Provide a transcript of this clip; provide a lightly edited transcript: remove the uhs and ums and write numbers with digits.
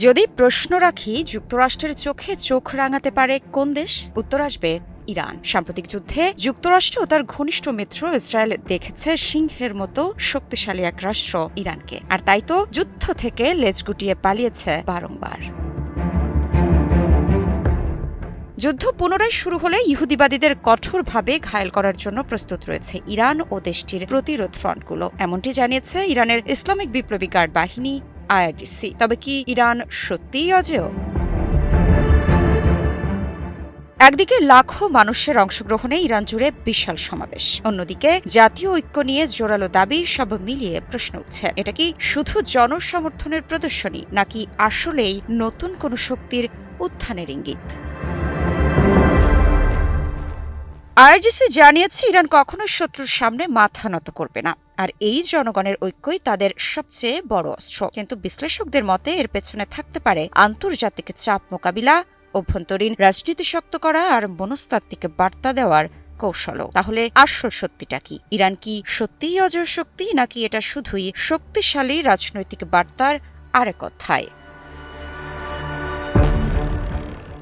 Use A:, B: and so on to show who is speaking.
A: যদি প্রশ্ন রাখি যুক্তরাষ্ট্রের চোখে চোখ রাঙাতে পারে কোন দেশ, উত্তর আসবে ইরান। সাম্প্রতিক যুদ্ধে যুক্তরাষ্ট্র ও তার ঘনিষ্ঠ মিত্র ইসরায়েল দেখেছে সিংহের মতো শক্তিশালী এক রাষ্ট্র ইরানকে, আর তাই তো যুদ্ধ থেকে লেজ গুটিয়ে পালিয়েছে বারংবার। যুদ্ধ পুনরায় শুরু হলে ইহুদিবাদীদের কঠোরভাবে ঘায়েল করার জন্য প্রস্তুত রয়েছে ইরান ও দেশটির প্রতিরোধ ফ্রন্টগুলো, এমনটি জানিয়েছে ইরানের ইসলামিক বিপ্লবী গার্ড বাহিনী IRGC। তবে কি ইরান সত্যিই অজেয়? একদিকে লাখো মানুষের অংশগ্রহণে ইরান জুড়ে বিশাল সমাবেশ, অন্যদিকে জাতীয় ঐক্য নিয়ে জোরালো দাবি, সব মিলিয়ে প্রশ্ন উঠছে এটা কি শুধু জনসমর্থনের প্রদর্শনী, নাকি আসলেই নতুন কোনো শক্তির উত্থানের ইঙ্গিত? IRGC জানিয়েছে ইরান কখনোই শত্রুর সামনে মাথা নত করবে না, আর এই জনগণের ঐক্যই তাদের সবচেয়ে বড় অস্ত্র। কিন্তু বিশ্লেষকদের মতে এর পেছনে থাকতে পারে আন্তর্জাতিক চাপ মোকাবিলা, অভ্যন্তরীণ রাজনীতি শক্ত করা আর মনস্তাত্ত্বিক বার্তা দেওয়ার কৌশলও। তাহলে আসল সত্যিটা কি? ইরান কি সত্যিই অজয় শক্তি, নাকি এটা শুধুই শক্তিশালী রাজনৈতিক বার্তার আরেক অধ্যায়?